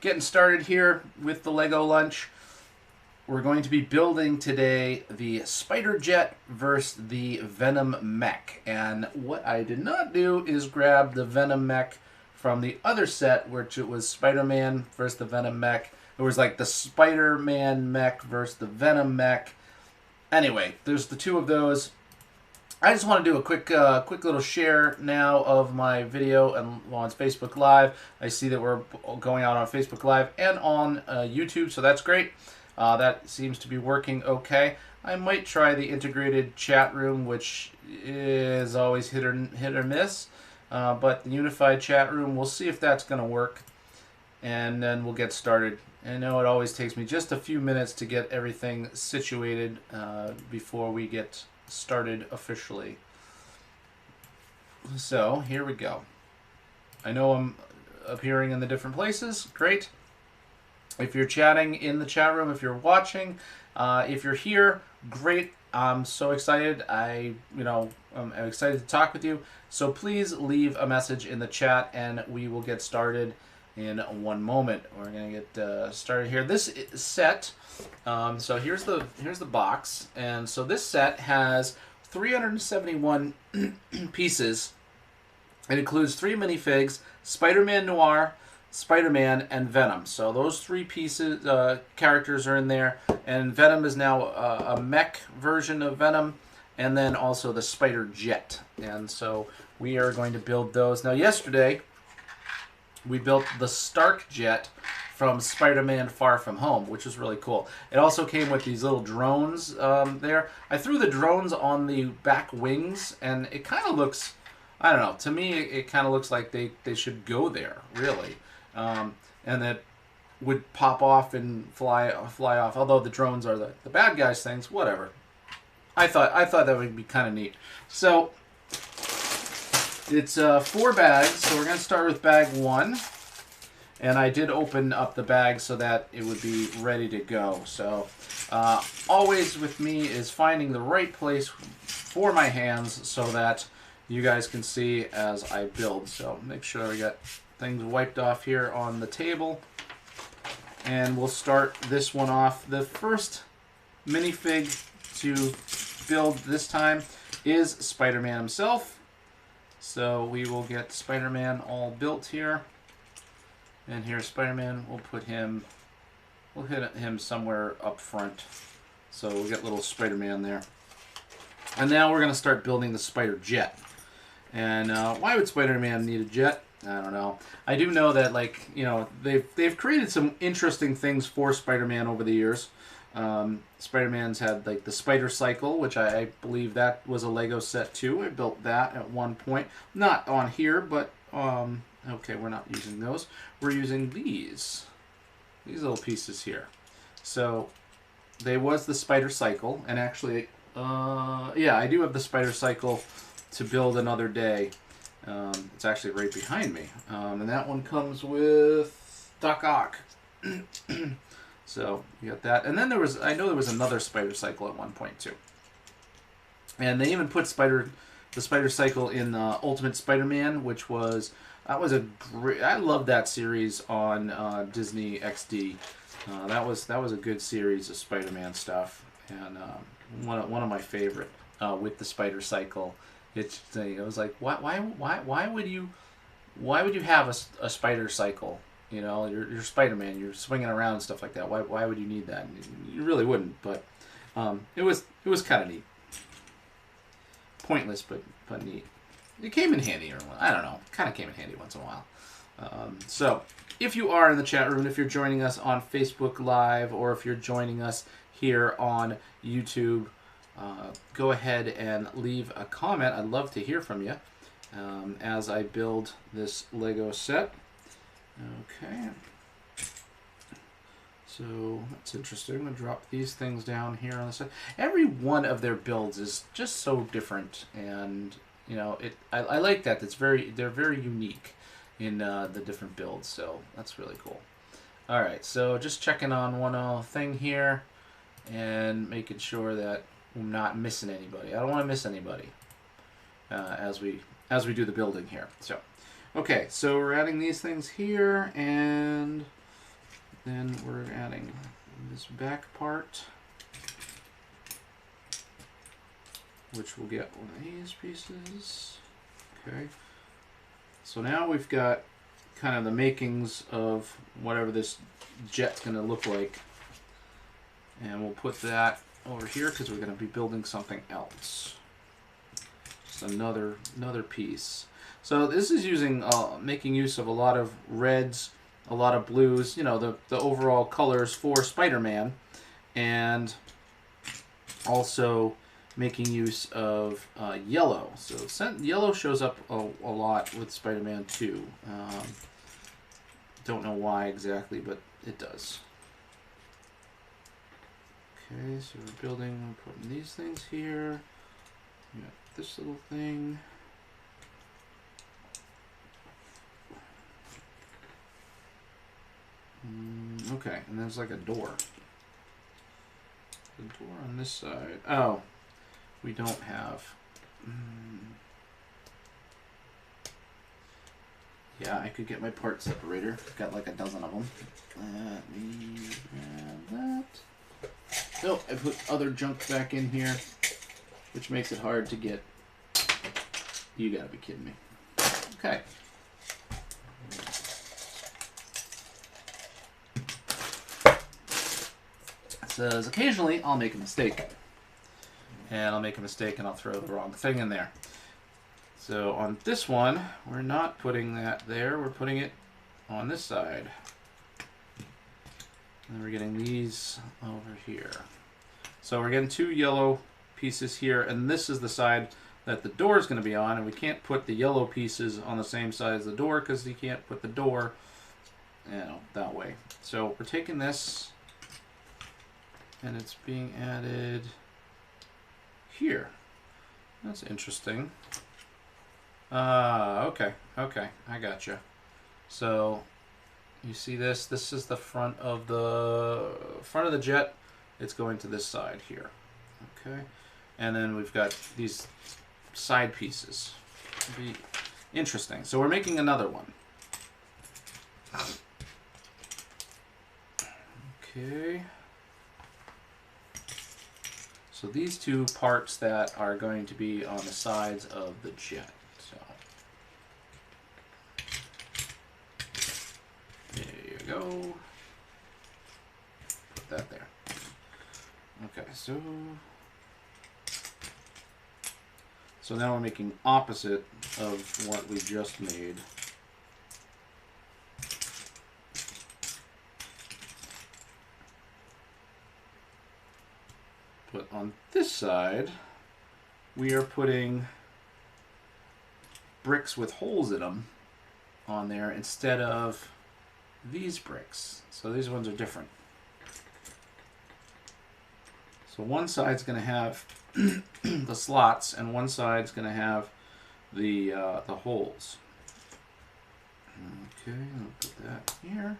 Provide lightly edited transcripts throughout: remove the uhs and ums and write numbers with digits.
getting started here with the Lego lunch. We're going to be building today the Spiderjet versus the Venom Mech. And what I did not do is grab the Venom Mech from the other set, which it was Spider-Man versus the Venom Mech. It was like the Spider-Man Mech versus the Venom Mech. Anyway, there's the two of those. I just want to do a quick little share now of my video and on Facebook Live. I see that we're going out on Facebook Live and on YouTube, so that's great. That seems to be working okay. I might try the integrated chat room, which is always hit or miss. But the unified chat room, we'll see if that's going to work. And then we'll get started. I know it always takes me just a few minutes to get everything situated before we get started officially. So here we go. I know I'm appearing in the different places. Great. If you're chatting in the chat room, if you're watching, if you're here, great. I'm so excited. I'm excited to talk with you. So please leave a message in the chat, and we will get started in one moment. We're gonna get started here. This set. So here's the box, and so this set has 371 pieces. It includes 3 minifigs: Spider-Man Noir, Spider-Man, and Venom. So those 3 pieces, characters are in there, and Venom is now a mech version of Venom, and then also the Spiderjet. And so we are going to build those. Now yesterday, we built the Starkjet from Spider-Man Far From Home, which was really cool. It also came with these little drones there. I threw the drones on the back wings, and it kind of looks, I don't know, to me it kind of looks like they should go there, really. And that would pop off and fly off, although the drones are the bad guys things, whatever. I thought that would be kind of neat. So it's 4 bags, so we're going to start with bag 1. And I did open up the bag so that it would be ready to go. So always with me is finding the right place for my hands so that you guys can see as I build. So make sure we got things wiped off here on the table. And we'll start this one off. The first minifig to build this time is Spider-Man himself. So we will get Spider-Man all built here. And here's Spider-Man. We'll hit him somewhere up front. So we'll get little Spider-Man there. And now we're going to start building the Spider-Jet. And why would Spider-Man need a jet? I don't know. I do know that, like, you know, they've created some interesting things for Spider-Man over the years. Spider-Man's had, like, the Spider Cycle, which I believe that was a Lego set too. I built that at one point. Not on here, but okay, we're not using those. We're using these little pieces here. So there was the Spider Cycle, and actually, yeah, I do have the Spider Cycle to build another day. It's actually right behind me, and that one comes with Doc Ock. So you got that, and then I know there was another Spider Cycle at one point too, and they even put the Spider Cycle in Ultimate Spider-Man, which was a great. I love that series on Disney XD. That was a good series of Spider-Man stuff, and one of my favorite with the Spider Cycle. It was like, why would you have a Spider Cycle? You know, you're Spider-Man, you're swinging around and stuff like that. Why would you need that? You really wouldn't, but it was kind of neat. Pointless, but neat. It came in handy, or I don't know, kind of came in handy once in a while. So if you are in the chat room, if you're joining us on Facebook Live, or if you're joining us here on YouTube, go ahead and leave a comment. I'd love to hear from you as I build this Lego set. Okay. So that's interesting. I'm going to drop these things down here on the side. Every one of their builds is just so different, and you know, I like that. They're very unique in the different builds. So that's really cool. All right. So just checking on one thing here and making sure that I'm not missing anybody. I don't want to miss anybody as we do the building here. So, okay, so we're adding these things here, and then we're adding this back part, which will get one of these pieces. Okay. So now we've got kind of the makings of whatever this jet's going to look like. And we'll put that over here because we're going to be building something else. Just another piece. So this is using making use of a lot of reds, a lot of blues, you know, the overall colors for Spider-Man, and also making use of yellow. So yellow shows up a lot with Spider-Man 2. Don't know why exactly, but it does. Okay, so we're putting these things here. We got this little thing. Okay, and there's like a door. The door on this side. Oh, we don't have. Yeah, I could get my part separator. I've got like a dozen of them. Let me grab that. Oh, I put other junk back in here, which makes it hard to get. You gotta be kidding me. Okay. It says occasionally I'll make a mistake. And I'll make a mistake and I'll throw the wrong thing in there. So on this one, we're not putting that there. We're putting it on this side. And we're getting these over here. So we're getting 2 yellow pieces here, and this is the side that the door is going to be on, and we can't put the yellow pieces on the same side as the door because you can't put the door, you know, that way. So we're taking this, and it's being added here. That's interesting. Okay, I gotcha. So you see this? This is the front of the jet. It's going to this side here. Okay, and then we've got these side pieces. It'll be interesting. So we're making another one. Okay. So these 2 parts that are going to be on the sides of the jet. So there you go. Put that there. Okay, so now we're making opposite of what we just made. But on this side, we are putting bricks with holes in them on there instead of these bricks. So these ones are different. So one side's going to have the slots, and one side's going to have the holes. Okay, I'll put that here.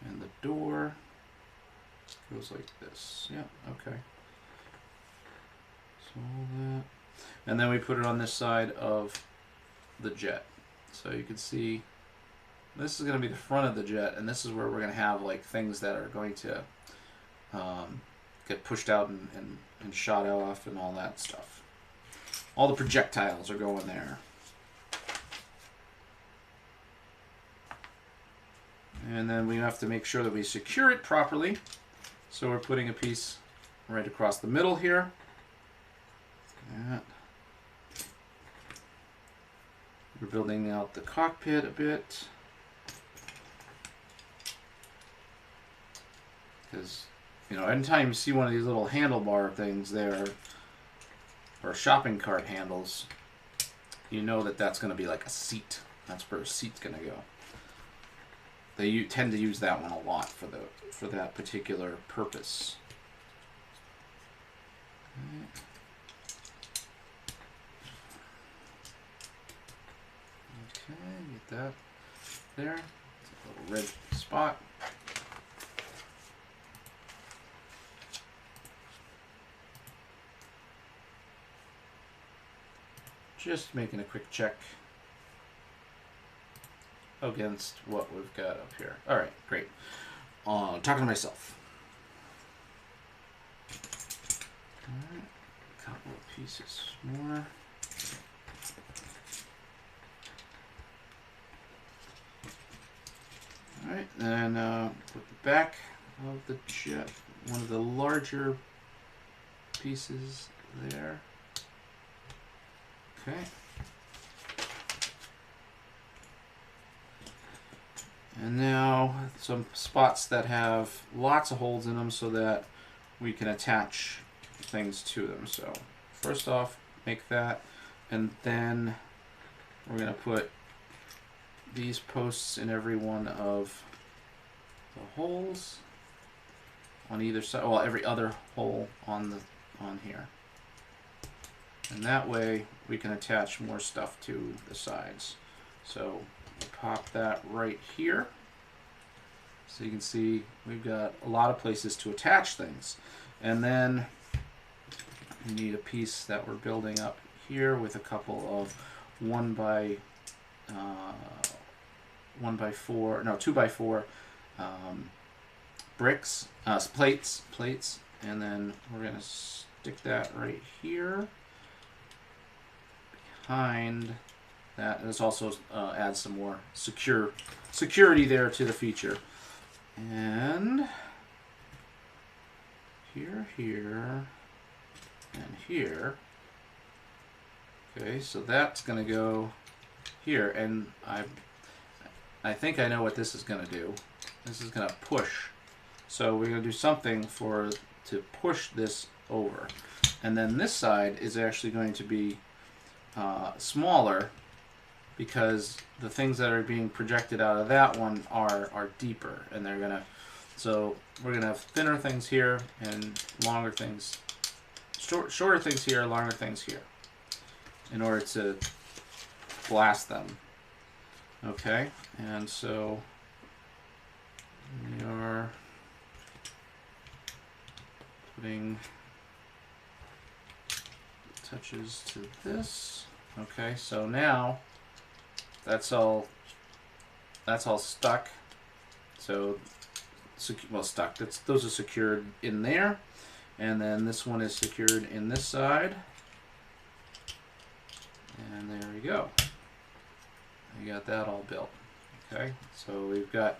And the door goes like this. Yeah, okay. So that, and then we put it on this side of the jet. So you can see this is going to be the front of the jet, and this is where we're going to have like things that are going to get pushed out and shot off and all that stuff. All the projectiles are going there. And then we have to make sure that we secure it properly. So we're putting a piece right across the middle here. That. We're building out the cockpit a bit. Because, you know, anytime you see one of these little handlebar things there, or shopping cart handles, you know that that's going to be like a seat. That's where a seat's going to go. They tend to use that one a lot for that particular purpose. Okay, get that there. It's a little red spot. Just making a quick check. against what we've got up here. All right, great. Talking to myself. All right, a couple of pieces more. All right, then put the back of the jet, one of the larger pieces there. Okay. And now some spots that have lots of holes in them so that we can attach things to them. So first off, make that, and then we're going to put these posts in every one of the holes on either side. Well, every other hole on here. And that way we can attach more stuff to the sides. So pop that right here. So you can see we've got a lot of places to attach things. And then we need a piece that we're building up here with a couple of 2x4 bricks, plates, and then we're gonna stick that right here behind that. This also adds some more security there to the feature. And here, and here. Okay, so that's gonna go here, and I think I know what this is gonna do. This is gonna push. So we're gonna do something to push this over, and then this side is actually going to be smaller because the things that are being projected out of that one are deeper, and they're gonna. So we're gonna have thinner things here and longer things, shorter things here, longer things here, in order to blast them. Okay, and so we are putting touches to this. Okay, so now that's all stuck. So well, stuck. Those are secured in there, and then this one is secured in this side. And there we go. We got that all built. Okay, so we've got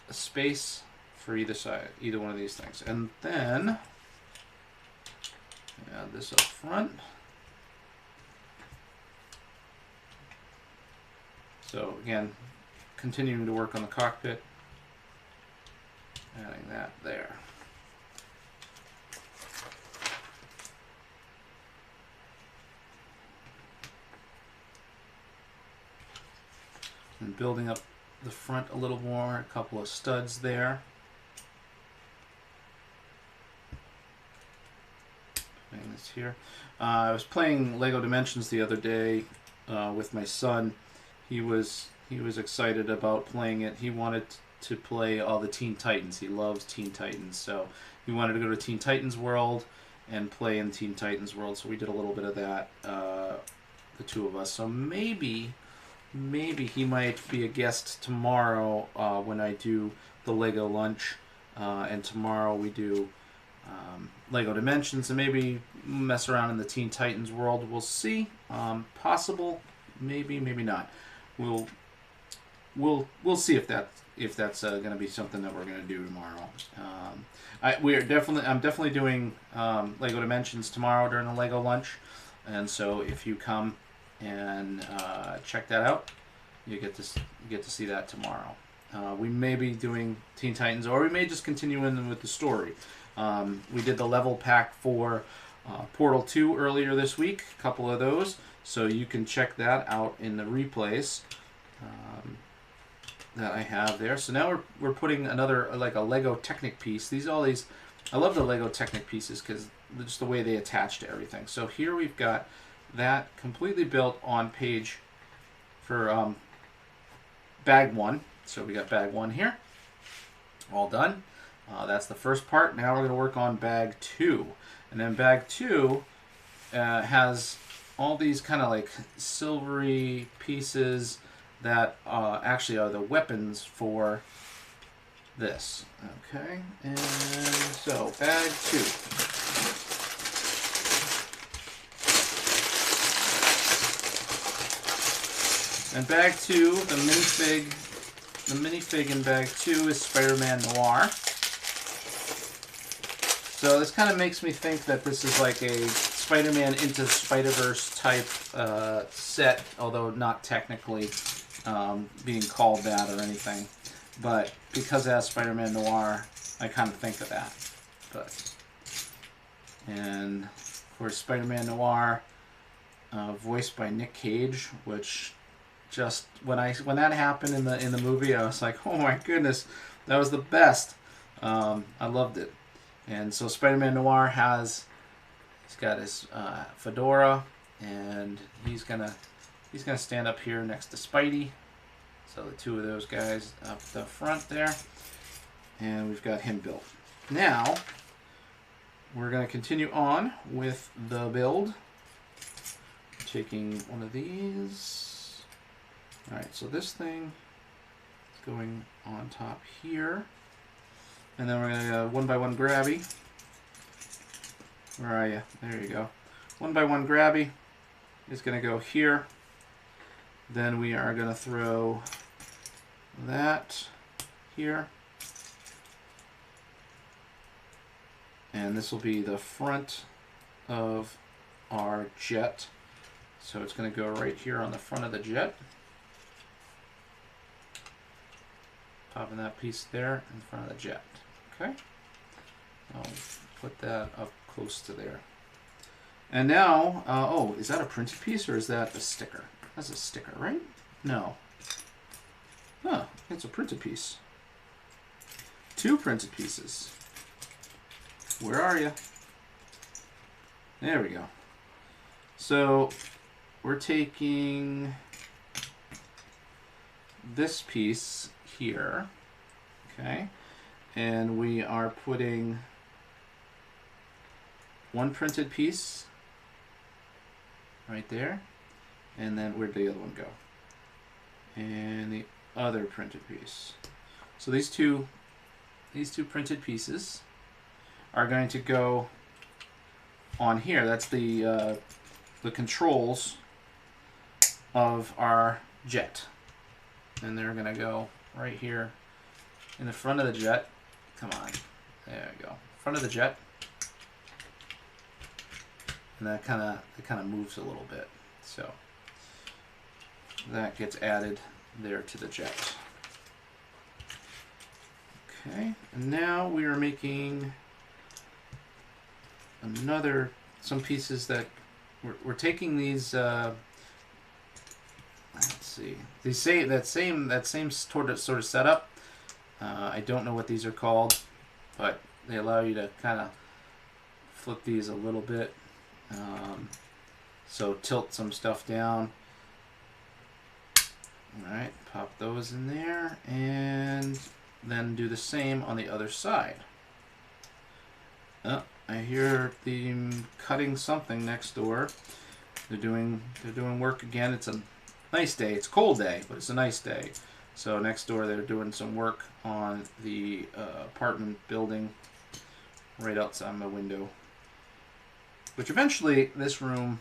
a space for either side, either one of these things, and then add this up front. So again, continuing to work on the cockpit, adding that there. And building up the front a little more, a couple of studs there. Putting this here. I was playing Lego Dimensions the other day with my son. He was excited about playing it. He wanted to play all the Teen Titans. He loves Teen Titans, so he wanted to go to Teen Titans World and play in Teen Titans World. So we did a little bit of that, the two of us. So maybe he might be a guest tomorrow when I do the Lego lunch, and tomorrow we do Lego Dimensions, and maybe mess around in the Teen Titans World. We'll see. Possible, maybe not. We'll see if that's going to be something that we're going to do tomorrow. I'm definitely doing Lego Dimensions tomorrow during the Lego lunch, and so if you come and check that out, you get to see that tomorrow. We may be doing Teen Titans, or we may just continue in with the story. We did the level pack for Portal 2 earlier this week, a couple of those, so you can check that out in the replays that I have there. So now we're putting another, like a Lego Technic piece. I love the Lego Technic pieces because just the way they attach to everything. So here we've got that completely built on page for bag 1. So we got bag 1 here, all done. That's the first part. Now we're going to work on bag 2, and then bag 2 has all these kind of like silvery pieces that actually are the weapons for this. Okay, and so bag 2. And bag 2, the minifig in bag 2 is Spider-Man Noir. So this kind of makes me think that this is like a Spider-Man Into Spider-Verse type set, although not technically being called that or anything. But because it has Spider-Man Noir, I kind of think of that. And of course, Spider-Man Noir, voiced by Nick Cage, which just when that happened in the movie, I was like, oh my goodness, that was the best. I loved it. And so Spider-Man Noir he's got his fedora, and he's gonna stand up here next to Spidey. So the two of those guys up the front there, and we've got him built. Now we're gonna continue on with the build. Taking one of these. All right, so this thing is going on top here. And then we're going to go 1x1 grabby. Where are you? There you go. 1x1 grabby is going to go here. Then we are going to throw that here. And this will be the front of our jet. So it's going to go right here on the front of the jet. Popping that piece there in front of the jet. Okay. I'll put that up close to there. And now, oh, is that a printed piece or is that a sticker? That's a sticker, right? No. Huh, it's a printed piece. 2 printed pieces. Where are you? There we go. So we're taking this piece here, okay, and we are putting 1 printed piece right there, and then where'd the other one go? And the other printed piece. So these two printed pieces are going to go on here. That's the controls of our jet, and they're going to go right here in the front of the jet. Come on, there we go, front of the jet, and that kind of moves a little bit, so that gets added there to the jet. Okay, and now we are making some pieces that we're taking these. Let's see. They say that same sort of setup. I don't know what these are called, but they allow you to kind of flip these a little bit. So tilt some stuff down. All right, pop those in there, and then do the same on the other side. Oh, I hear them cutting something next door. They're doing work again. It's a nice day. It's a cold day, but it's a nice day. So next door they're doing some work on the apartment building right outside my window. Which eventually this room,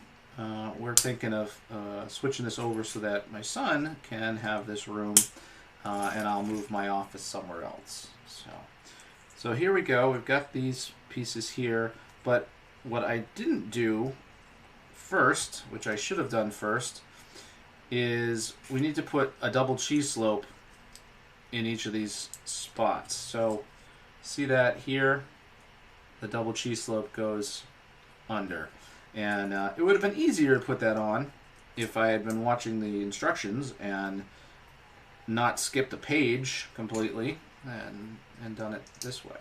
we're thinking of switching this over so that my son can have this room, and I'll move my office somewhere else. So here we go. We've got these pieces here, but what I didn't do first, which I should have done first, is we need to put a double cheese slope in each of these spots. So see that here? The double cheese slope goes under. And it would have been easier to put that on if I had been watching the instructions and not skipped a page completely and done it this way.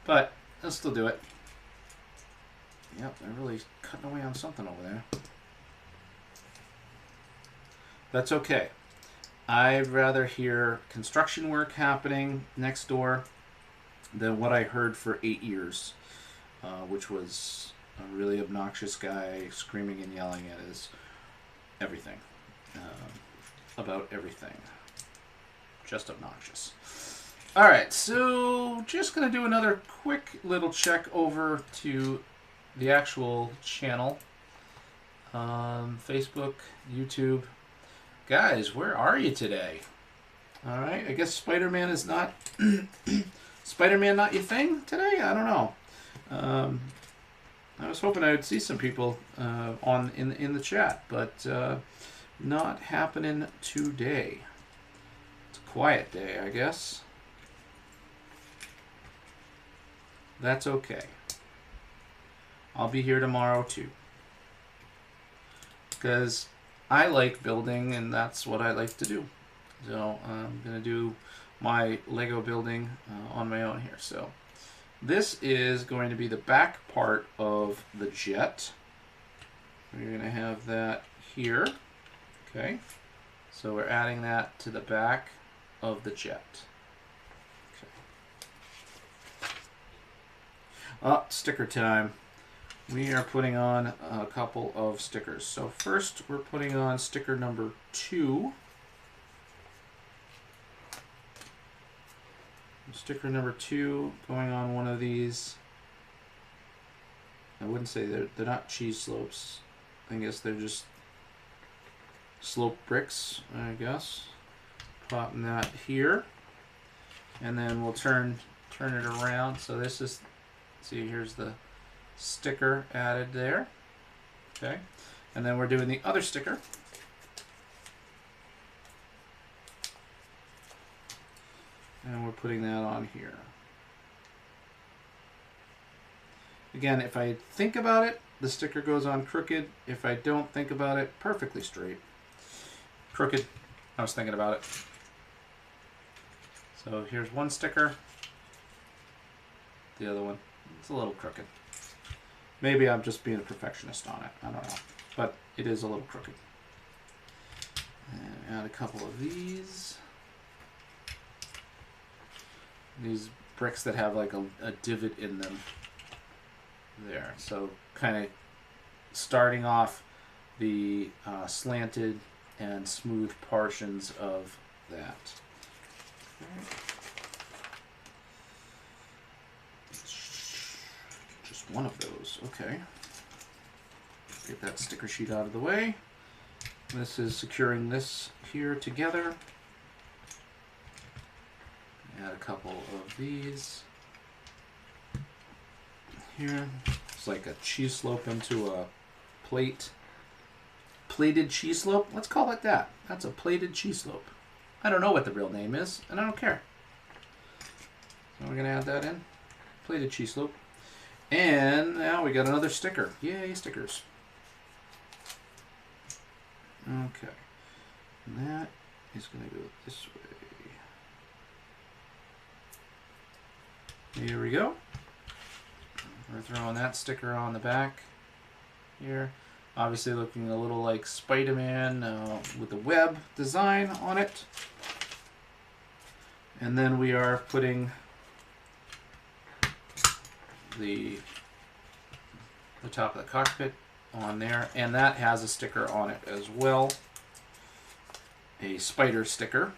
But I'll still do it. Yep, they're really cutting away on something over there. That's okay. I'd rather hear construction work happening next door than what I heard for 8 years, which was a really obnoxious guy screaming and yelling at his everything. about everything. Just obnoxious. Alright, so just going to do another quick little check over to the actual channel. Facebook, YouTube. Guys, where are you today? Alright, I guess Spider-Man is not... Spider-Man not your thing today? I don't know. I was hoping I would see some people in the chat, but not happening today. It's a quiet day, I guess. That's okay. I'll be here tomorrow too. Because I like building and that's what I like to do. So I'm going to do my Lego building on my own here. So this is going to be the back part of the jet. We're going to have that here. Okay. So we're adding that to the back of the jet. Oh, sticker time. We are putting on a couple of stickers. So first we're putting on sticker number 2. Sticker number 2 going on one of these. I wouldn't say they're not cheese slopes. I guess they're just slope bricks, I guess. Popping that here. And then we'll turn it around. So this is... See, here's the sticker added there. Okay. And then we're doing the other sticker. And we're putting that on here. Again, if I think about it, the sticker goes on crooked. If I don't think about it, perfectly straight. Crooked. I was thinking about it. So here's one sticker. The other one. It's a little crooked. Maybe I'm just being a perfectionist on it. I don't know. But it is a little crooked. And add a couple of these. These bricks that have like a divot in them. There. So kind of starting off the slanted and smooth portions of that. Okay. One of those. Okay. Get that sticker sheet out of the way. This is securing this here together. Add a couple of these here. It's like a cheese slope into a plate. Plated cheese slope? Let's call it that. That's a plated cheese slope. I don't know what the real name is, and I don't care. So we're going to add that in. Plated cheese slope. And now we got another sticker. Yay, stickers. Okay. And that is going to go this way. Here we go. We're throwing that sticker on the back here. Obviously looking a little like Spider-Man with the web design on it. And then we are putting the top of the cockpit on there, and that has a sticker on it as well, a spider sticker.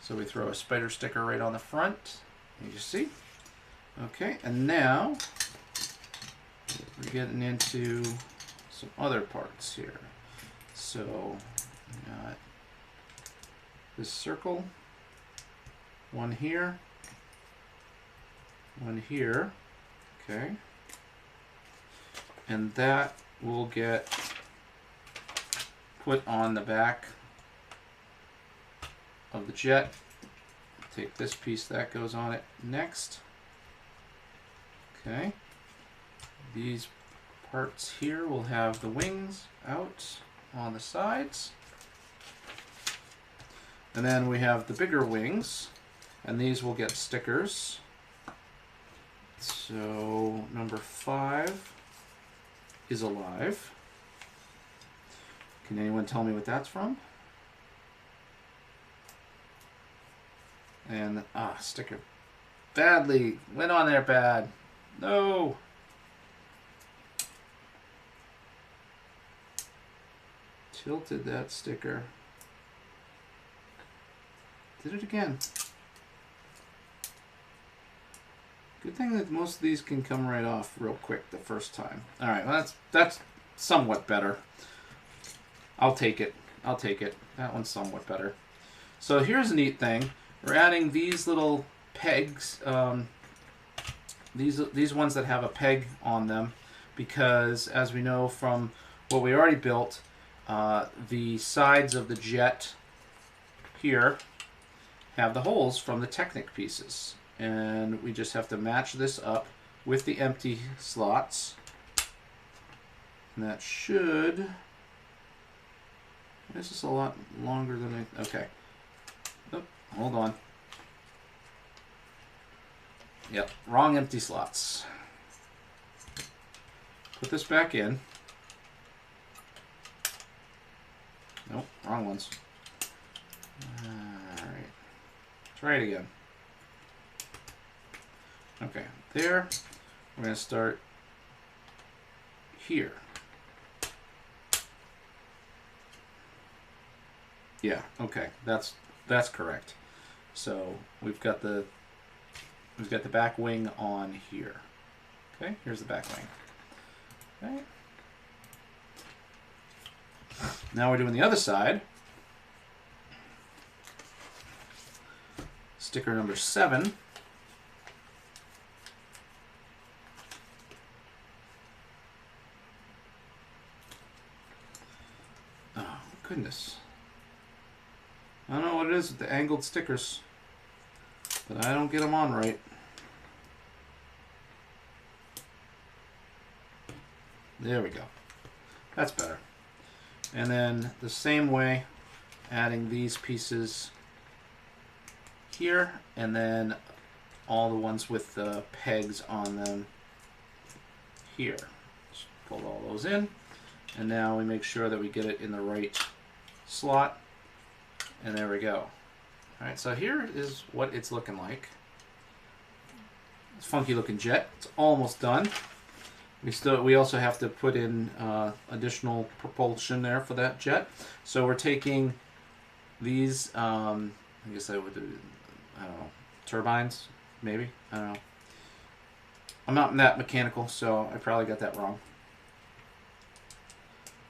So we throw a spider sticker right on the front, you see. Okay, and now we're getting into some other parts here. So we got this circle. One here, okay, and that will get put on the back of the jet. Take this piece that goes on it next. Okay, these parts here will have the wings out on the sides, and then we have the bigger wings. And these will get stickers. So number 5 is alive. Can anyone tell me what that's from? And sticker badly went on there bad. No. tilted that sticker. Did it again. Good thing that most of these can come right off real quick the first time. All right, well, that's somewhat better. I'll take it. I'll take it. That one's somewhat better. So here's a neat thing. We're adding these little pegs, these ones that have a peg on them, because as we know from what we already built, the sides of the jet here have the holes from the Technic pieces. And we just have to match this up with the empty slots. And that should... This is a lot longer than I... Okay. Oh, hold on. Yep, wrong empty slots. Put this back in. Nope, wrong ones. Alright. Try it again. Okay, there. We're going to start here. Yeah, okay, that's correct. So we've got the back wing on here. Okay, here's the back wing. Okay. Now we're doing the other side. Sticker number 7. Oh, goodness. I don't know what it is with the angled stickers, but I don't get them on right. There we go. That's better. And then the same way, adding these pieces here, and then all the ones with the pegs on them here. Just pull all those in, and now we make sure that we get it in the right slot, and there we go. Alright, so here is what it's looking like. It's a funky looking jet. It's almost done. We also have to put in additional propulsion there for that jet. So we're taking these, I guess I would do, I don't know, turbines, maybe? I don't know. I'm not that mechanical, so I probably got that wrong.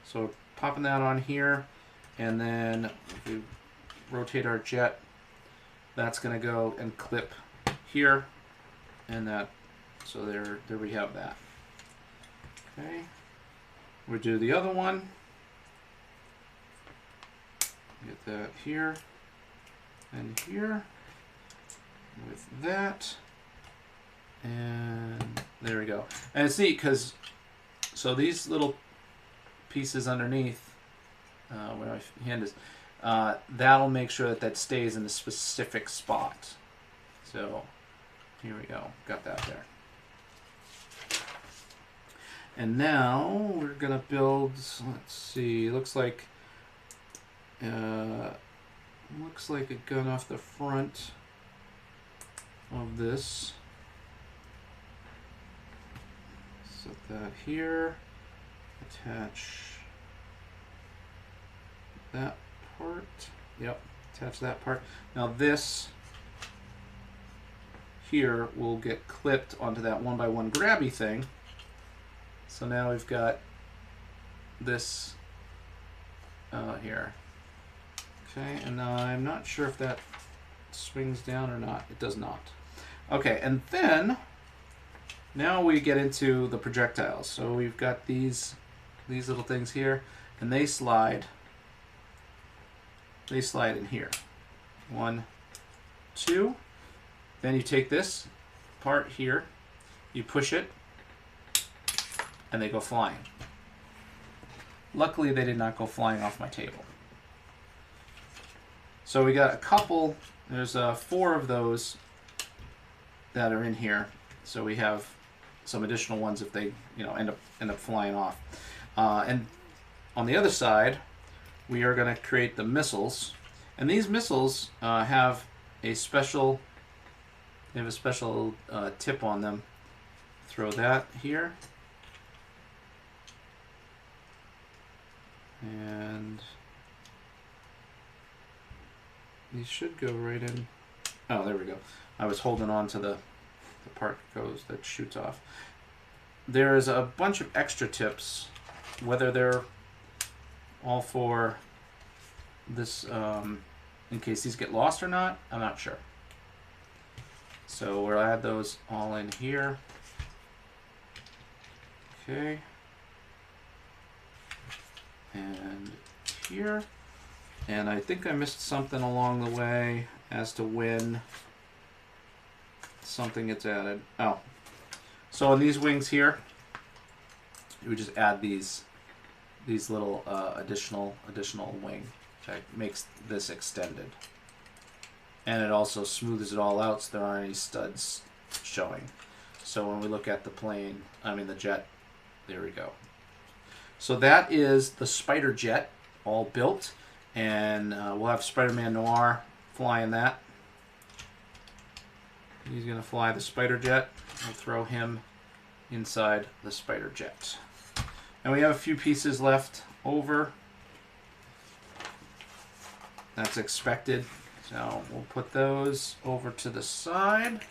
So popping that on here, and then if we rotate our jet, that's going to go and clip here, and that, so there we have that. Okay, we'll do the other one. Get that here and here with that, and there we go. And it's neat because so these little pieces underneath, where my hand is, that'll make sure that that stays in a specific spot. So here we go, got that there. And now we're gonna build. Let's see. Looks like a gun off the front of this. Set that here. Attach that part. Yep. Attach that part. Now this here will get clipped onto that 1x1 grabby thing. So now we've got this here. Okay, and I'm not sure if that swings down or not. It does not. Okay, and then now we get into the projectiles. So we've got these little things here, and they slide in here. 1, 2. Then you take this part here, you push it, and they go flying. Luckily, they did not go flying off my table. So we got a couple, there's 4 of those that are in here. So we have some additional ones if they end up flying off. And on the other side, we are going to create the missiles. And these missiles have a special tip on them. Throw that here. And And these should go right in. Oh, there we go. I was holding on to the part that shoots off. There's a bunch of extra tips, whether they're all for this, in case these get lost or not, I'm not sure. So we'll add those all in here. Okay. And here. And I think I missed something along the way as to when something gets added. Oh. So on these wings here, we just add these little additional wing that makes this extended. And it also smooths it all out so there aren't any studs showing. So when we look at the plane, I mean the jet, there we go. So that is the Spiderjet all built, and we'll have Spider-Man Noir flying that. He's going to fly the Spiderjet. We'll throw him inside the Spiderjet. And we have a few pieces left over. That's expected. So we'll put those over to the side.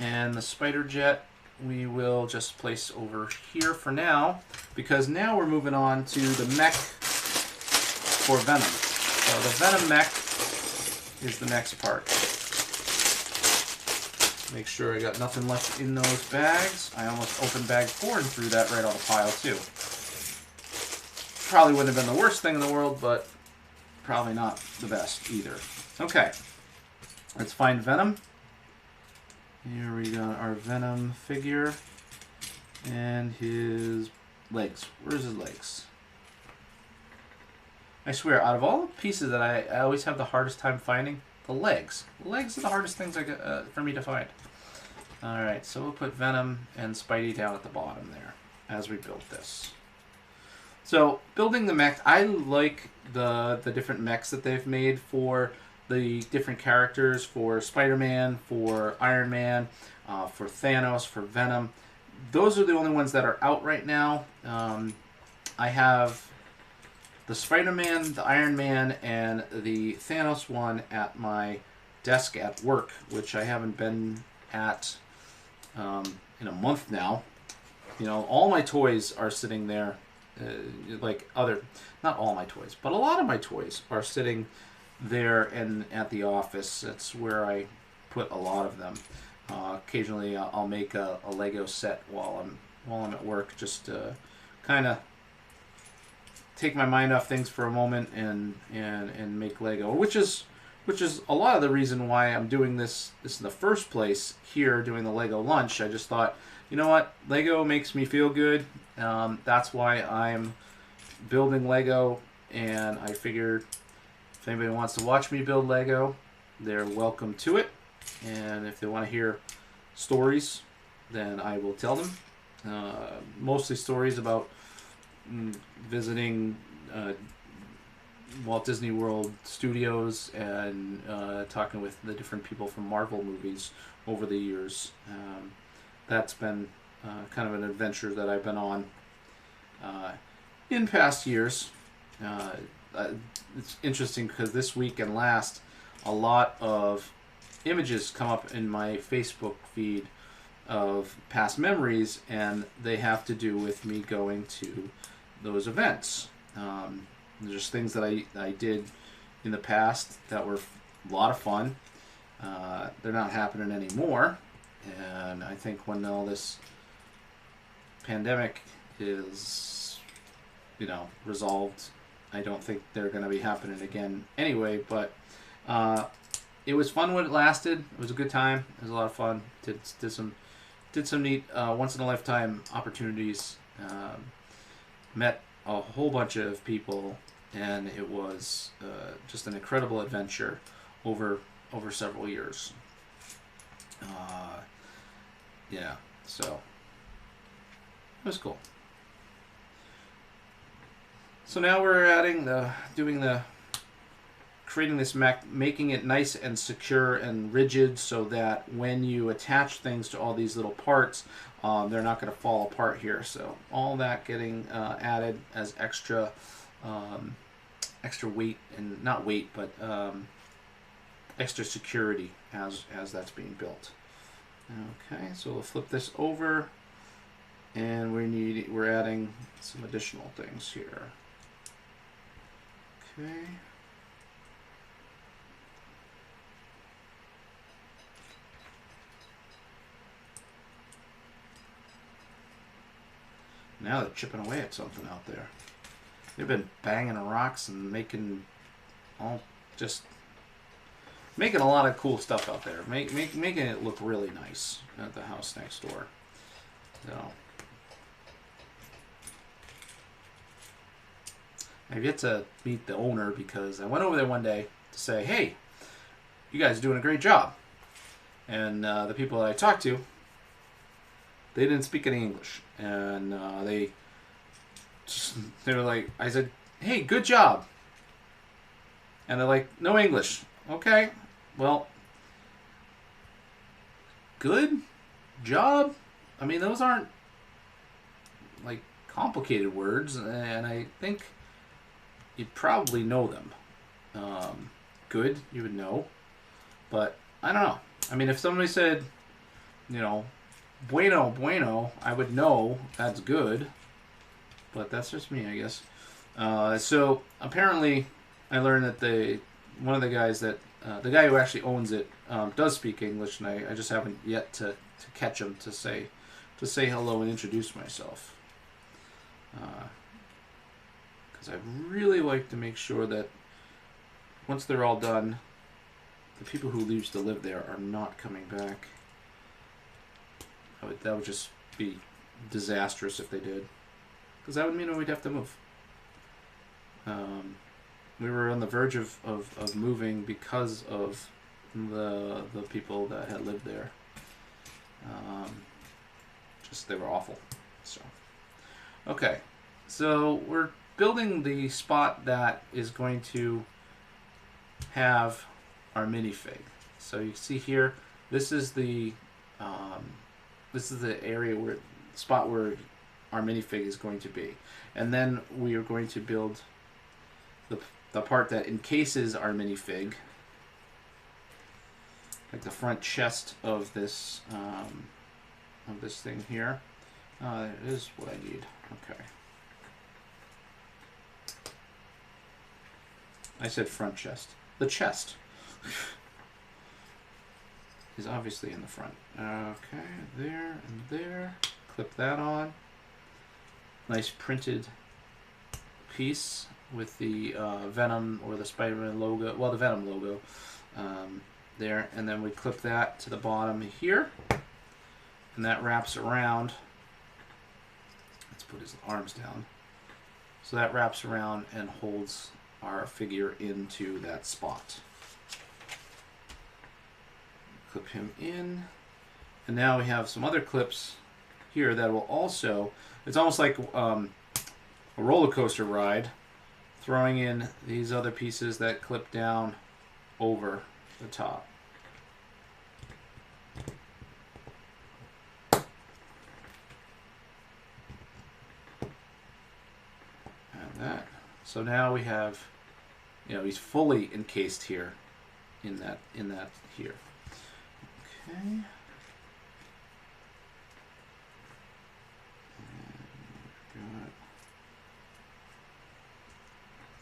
And the Spiderjet we will just place over here for now, because now we're moving on to the mech for Venom. So the Venom Mech is the next part. Make sure I got nothing left in those bags. I almost opened bag 4 and threw that right on the pile too. Probably wouldn't have been the worst thing in the world, but probably not the best either. Okay, let's find Venom. Here we got our Venom figure and his legs. Where's his legs? I swear, out of all the pieces that I always have the hardest time finding, the legs. The legs are the hardest things for me to find. Alright, so we'll put Venom and Spidey down at the bottom there as we build this. So, building the mech, I like the different mechs that they've made for the different characters, for Spider-Man, for Iron Man, for Thanos, for Venom. Those are the only ones that are out right now. I have the Spider-Man, the Iron Man, and the Thanos one at my desk at work, which I haven't been at in a month now. You know, all my toys are sitting there, not all my toys, but a lot of my toys are sitting there and at the office. That's where I put a lot of them. Occasionally I'll make a Lego set while I'm at work, just to kind of take my mind off things for a moment and make Lego, which is a lot of the reason why I'm doing this in the first place here, doing the Lego lunch. I just thought, you know what, Lego makes me feel good. That's why I'm building Lego, and I figured if anybody wants to watch me build Lego, they're welcome to it. And if they want to hear stories, then I will tell them. Mostly stories about visiting Walt Disney World Studios and talking with the different people from Marvel movies over the years. That's been kind of an adventure that I've been on in past years. It's interesting because this week and last, a lot of images come up in my Facebook feed of past memories, and they have to do with me going to those events. There's just things that I did in the past that were a lot of fun. They're not happening anymore, and I think when all this pandemic is, resolved, I don't think they're going to be happening again anyway, but it was fun when it lasted. It was a good time. It was a lot of fun. Did some neat once-in-a-lifetime opportunities. Met a whole bunch of people, and it was just an incredible adventure over several years. Yeah, so it was cool. So now we're creating this mech, making it nice and secure and rigid so that when you attach things to all these little parts, they're not going to fall apart here. So all that getting added as extra extra weight, and not weight, but extra security as that's being built. Okay, so we'll flip this over, and we're adding some additional things here. Okay. Now they're chipping away at something out there. They've been banging rocks and making making a lot of cool stuff out there. Making it look really nice at the house next door. So I've yet to meet the owner because I went over there one day to say, hey, you guys are doing a great job. And the people that I talked to, they didn't speak any English. And they were like, I said, hey, good job. And they're like, no English. Okay, well, good job? I mean, those aren't like complicated words, and I think you'd probably know them. Good, you would know. But I don't know. I mean, if somebody said, you know, bueno, bueno, I would know that's good. But that's just me, I guess. So apparently, I learned that one of the guys that the guy who actually owns it does speak English, and I just haven't yet to catch him to say hello and introduce myself. Because I'd really like to make sure that once they're all done, the people who used to live there are not coming back. That would just be disastrous if they did. Because that would mean we'd have to move. We were on the verge of moving because of the people that had lived there. Just they were awful. So okay, so we're building the spot that is going to have our minifig. So you see here, this is the area spot where our minifig is going to be, and then we are going to build the part that encases our minifig, like the front chest of this thing here. That is what I need. Okay. I said front chest. The chest is obviously in the front. Okay, there and there. Clip that on. Nice printed piece with the Venom or the Spider-Man logo. Well, the Venom logo there. And then we clip that to the bottom here. And that wraps around. Let's put his arms down. So that wraps around and holds our figure into that spot. Clip him in. And now we have some other clips here that will also, it's almost like a roller coaster ride, throwing in these other pieces that clip down over the top. And that. So now we have, he's fully encased here in that here. Okay.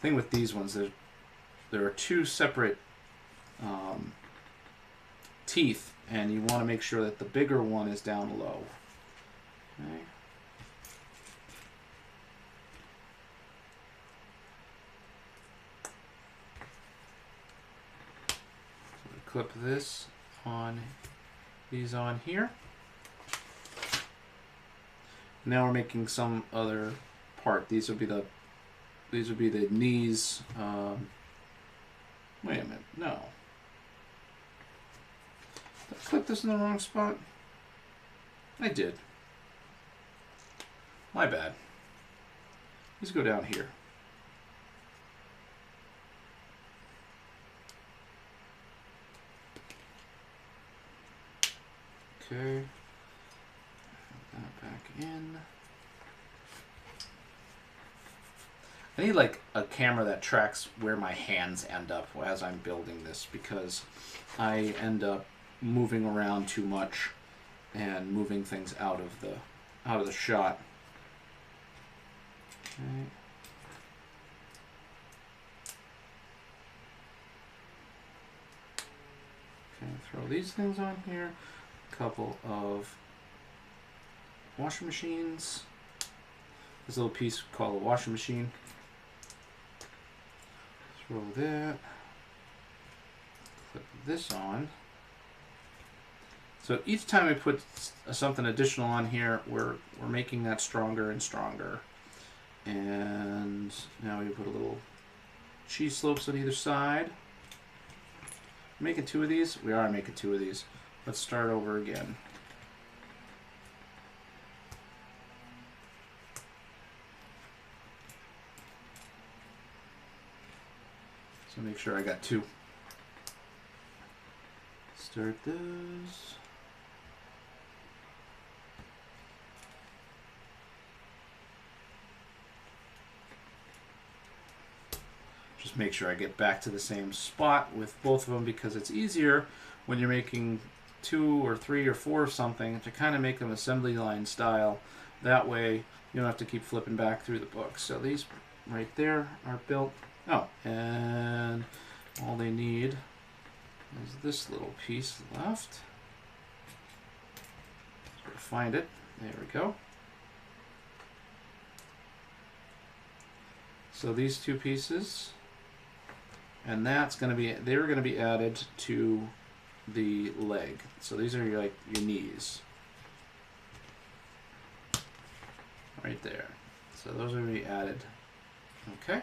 Thing with these ones, there are two separate teeth, and you want to make sure that the bigger one is down low. Okay. So we clip this on these on here. Now we're making some other part. These would be the knees. Wait a minute, no. Did I clip this in the wrong spot? I did. My bad. Let's go down here. Okay. Put that back in. I need like a camera that tracks where my hands end up as I'm building this, because I end up moving around too much and moving things out of the shot. Okay. Okay, throw these things on here. A couple of washing machines. This little piece called a washing machine. Throw that. Clip this on. So each time we put something additional on here, we're making that stronger and stronger. And now we put a little cheese slopes on either side. Making 2 of these? We are making 2 of these. Let's start over again. So make sure I got 2. Start those. Just make sure I get back to the same spot with both of them, because it's easier when you're making 2 or 3 or 4 of something to kind of make them assembly line style. That way you don't have to keep flipping back through the book. So these right there are built. Oh, and all they need is this little piece left. So find it. There we go. So these 2 pieces, and that's going to be, they're going to be added to the leg. So these are like your knees. Right there. So those are going to be added. Okay.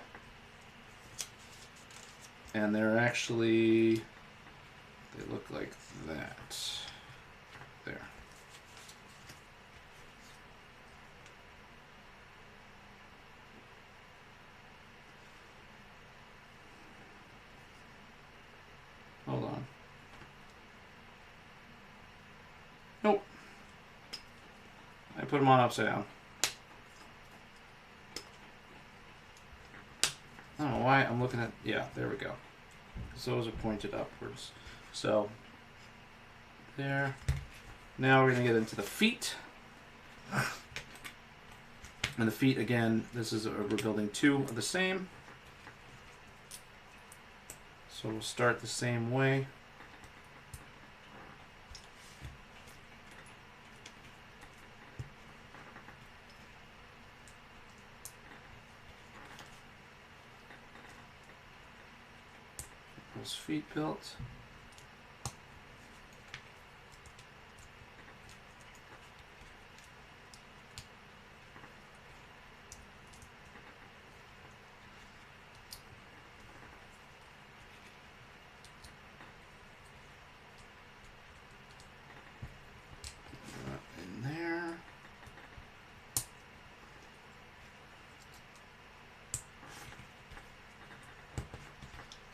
And they're actually, they look like that. There. Hold on. Nope. I put them on upside down. I don't know why I'm looking at, yeah, there we go. So those are pointed upwards. So, there. Now we're going to get into the feet. And the feet, again, this is, we're building 2 of the same. So we'll start the same way. Those feet built. In there.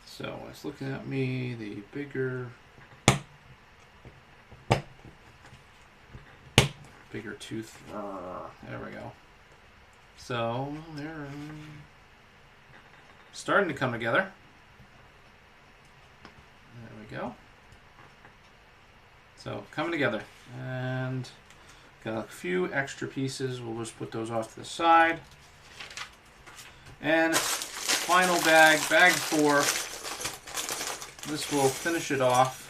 So it's looking at me, the bigger tooth. There we go. So they're starting to come together. There we go. So coming together, and got a few extra pieces. We'll just put those off to the side. And final bag, bag 4. This will finish it off.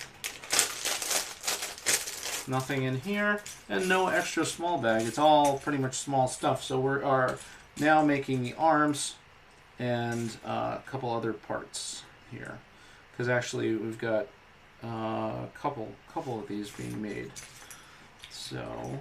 Nothing in here, and no extra small bag. It's all pretty much small stuff. So we are now making the arms and a couple other parts here, because actually we've got a couple of these being made. So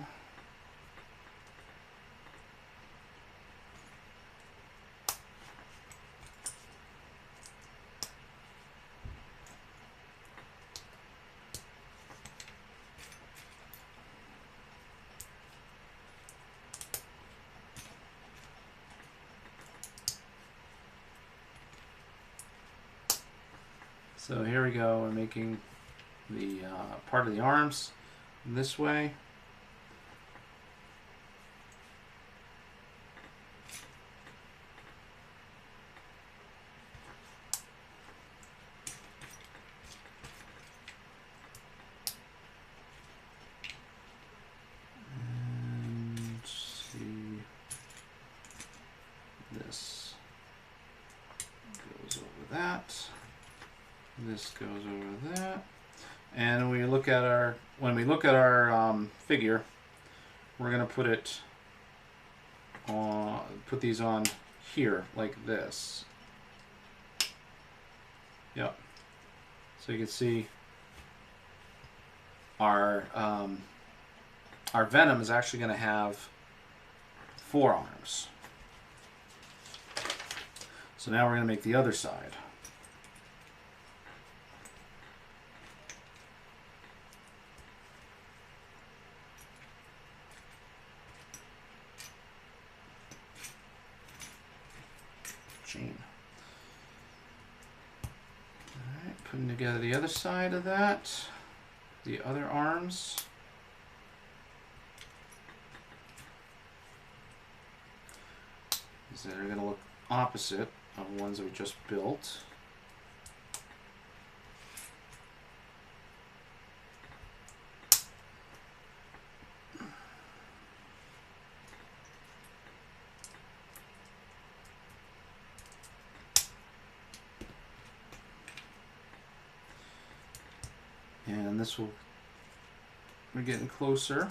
So here we go, we're making the part of the arms this way. that. This goes over that. And when we look at our figure, we're gonna put it on, put these on here like this. Yep. So you can see our Venom is actually going to have 4 arms. So now we're going to make the other side. Gene. Alright, putting together the other side of that. The other arms. They're going to look opposite of the ones that we just built. And this will, we're getting closer.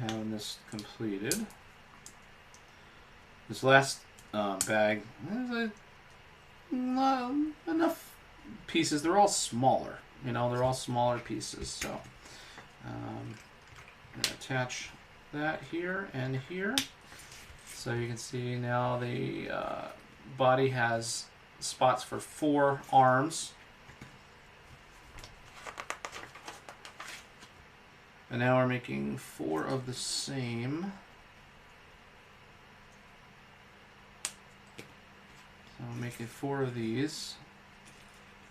Having this completed. This last bag, there's enough pieces. They're all smaller, you know, they're all smaller pieces. So I'm going to attach that here and here. So you can see now the body has spots for 4 arms. And now we're making 4 of the same. So I'm making 4 of these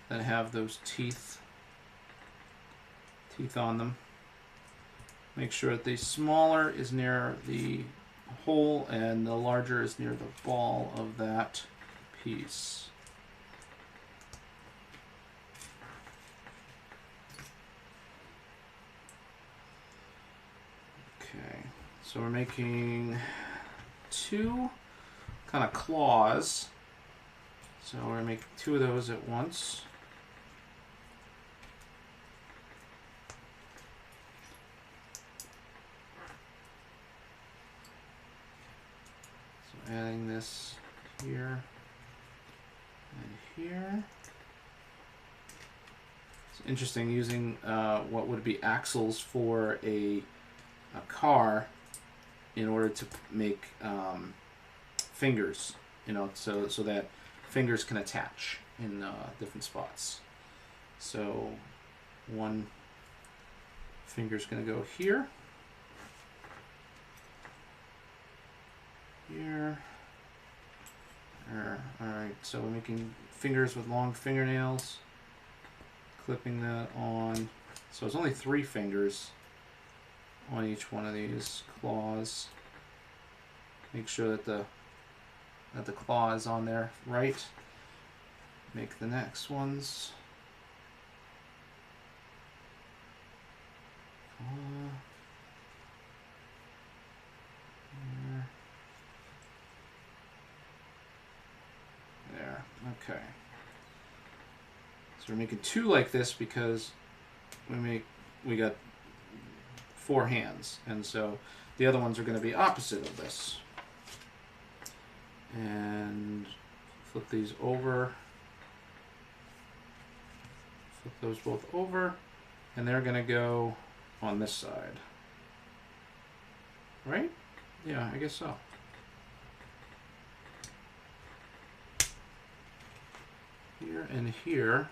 that have those teeth on them. Make sure that the smaller is near the hole and the larger is near the ball of that piece. Okay, so we're making 2 kind of claws. So we're going to make 2 of those at once. So adding this here and here. It's interesting using what would be axles for a car in order to make fingers, you know, so that fingers can attach in different spots. So one finger's going to go here, here. Alright, so we're making fingers with long fingernails, clipping that on. So it's only 3 fingers on each one of these claws. Make sure that the claw is on there right. Make the next ones. There. Okay. So we're making 2 like this because we got 4 hands, and so the other ones are going to be opposite of this. And flip these over, flip those both over, and they're going to go on this side. Right? Yeah, I guess so. Here and here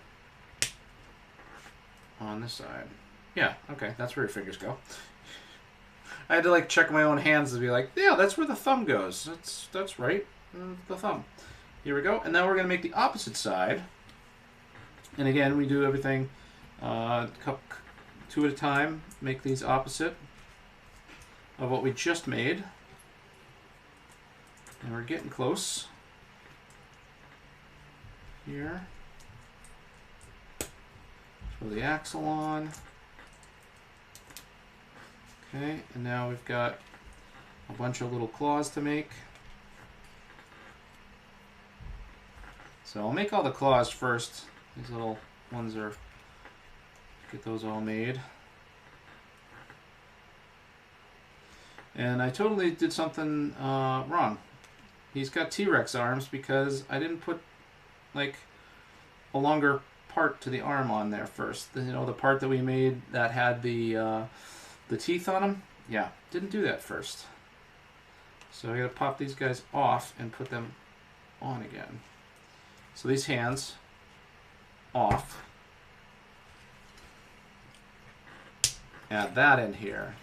on this side. Yeah, okay, that's where your fingers go. I had to like check my own hands to be like, yeah, that's where the thumb goes. That's right, the thumb. Here we go, and now we're gonna make the opposite side. And again, we do everything 2 at a time. Make these opposite of what we just made, and we're getting close. Here, throw the axle on. Okay, and now we've got a bunch of little claws to make. So I'll make all the claws first. These little ones are, get those all made. And I totally did something wrong. He's got T-Rex arms because I didn't put like a longer part to the arm on there first. You know, the part that we made that had the teeth on them? Yeah, didn't do that first. So I gotta pop these guys off and put them on again. So these hands off. Add that in here.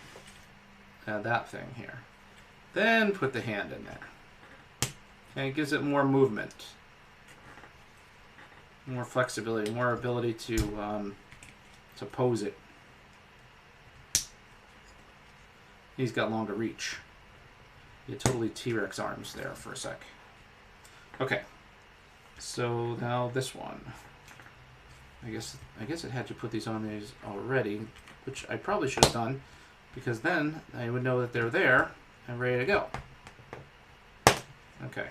Add that thing here. Then put the hand in there. Okay, it gives it more movement, more flexibility, more ability to pose it. He's got longer reach. You totally T-Rex arms there for a sec. Okay, so now this one. I guess it had to put these on these already, which I probably should have done, because then I would know that they're there and ready to go. Okay.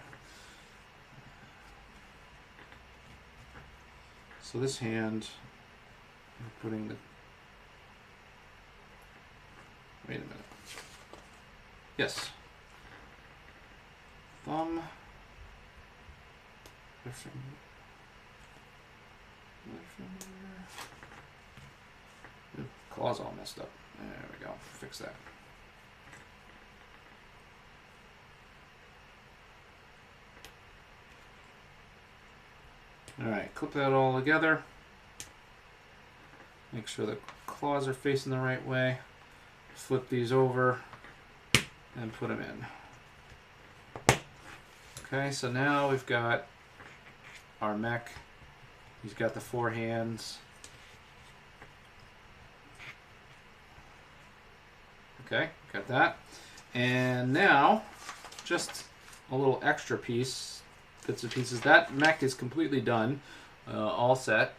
So this hand, I'm putting the. Wait a minute. Yes. Thumb. Claw's all messed up. There we go. Fix that. Alright, clip that all together. Make sure the claws are facing the right way. Flip these over and put them in. Okay, so now we've got our mech. He's got the 4 hands. Okay, got that. And now, just a little extra piece, bits and pieces. That mech is completely done, all set.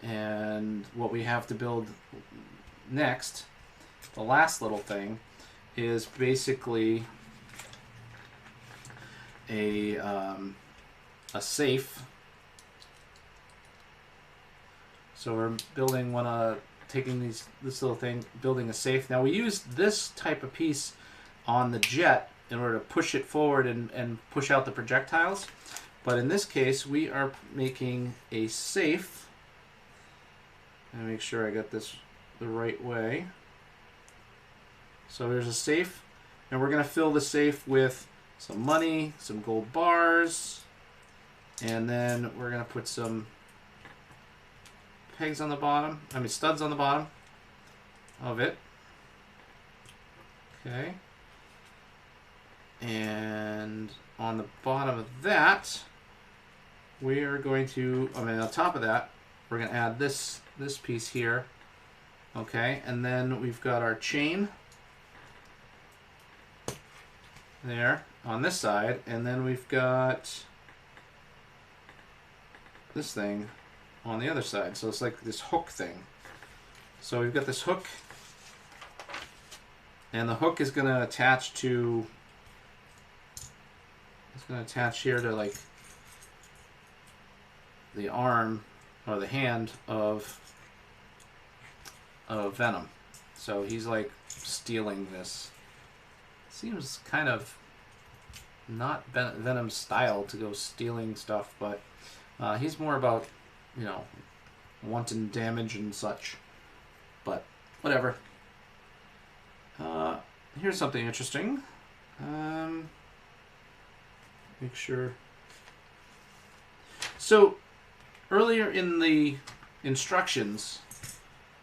And what we have to build next, the last little thing, is basically a safe. So we're building taking this little thing, building a safe. Now we used this type of piece on the jet in order to push it forward and push out the projectiles. But in this case, we are making a safe. Let me make sure I got this the right way. So there's a safe, and we're going to fill the safe with some money, some gold bars, and then we're going to put some pegs on the bottom, studs on the bottom of it. Okay. And on the bottom of that, we are going to, on top of that, we're going to add this piece here. Okay, and then we've got our chain there on this side, and then we've got this thing on the other side. So it's like this hook thing. So we've got this hook, and the hook is going to attach to, it's going to attach here to like the arm or the hand of Venom. So he's like stealing this. Seems kind of not Venom's style to go stealing stuff, but he's more about, you know, wanton damage and such. But whatever. Here's something interesting. Make sure. So earlier in the instructions,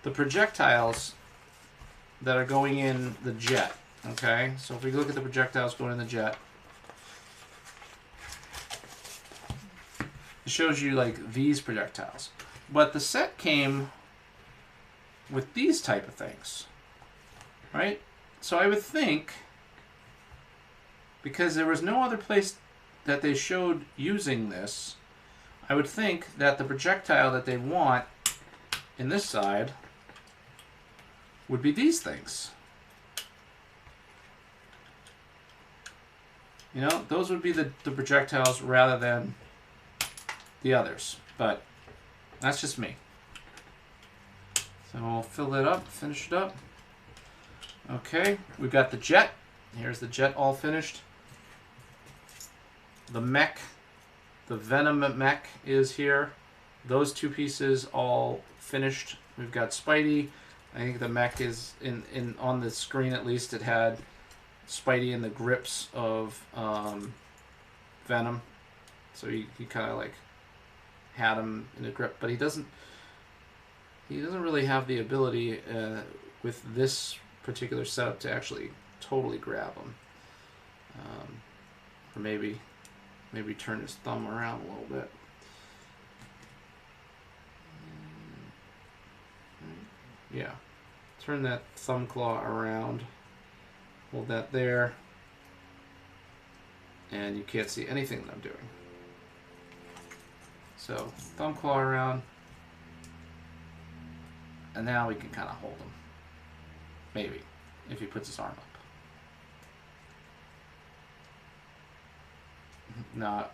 the projectiles that are going in the jet. Okay, so if we look at the projectiles going in the jet, it shows you like these projectiles. But the set came with these type of things, right? So I would think, because there was no other place that they showed using this, I would think that the projectile that they want in this side would be these things. You know, those would be the projectiles rather than the others. But that's just me. So we'll fill that up, finish it up. Okay, we've got the jet. Here's the jet all finished. The mech, the Venom Mech is here. Those two pieces all finished. We've got Spidey. I think the mech is in on the screen, at least it had Spidey in the grips of Venom. So he kind of like had him in a grip, but he doesn't really have the ability with this particular setup to actually totally grab him. Or maybe turn his thumb around a little bit. Yeah, turn that thumb claw around, hold that there, and you can't see anything that I'm doing. So thumb claw around, and now we can kind of hold him. Maybe, if he puts his arm up. No,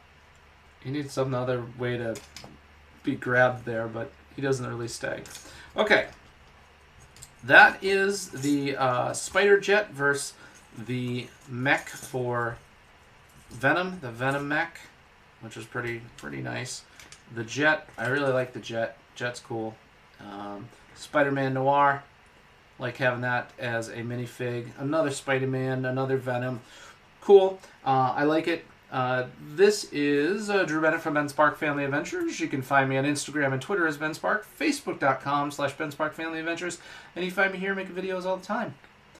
he needs some other way to be grabbed there, but he doesn't really stay. Okay. That is the Spiderjet versus the mech for Venom, the Venom Mech, which is pretty nice. The jet, I really like the jet. Jet's cool. Spider-Man Noir, like having that as a minifig. Another Spider-Man, another Venom. Cool. I like it. This is Drew Bennett from Ben Spark Family Adventures. You can find me on Instagram and Twitter as Ben Spark, Facebook.com/Ben Spark Family Adventures, and you find me here making videos all the time.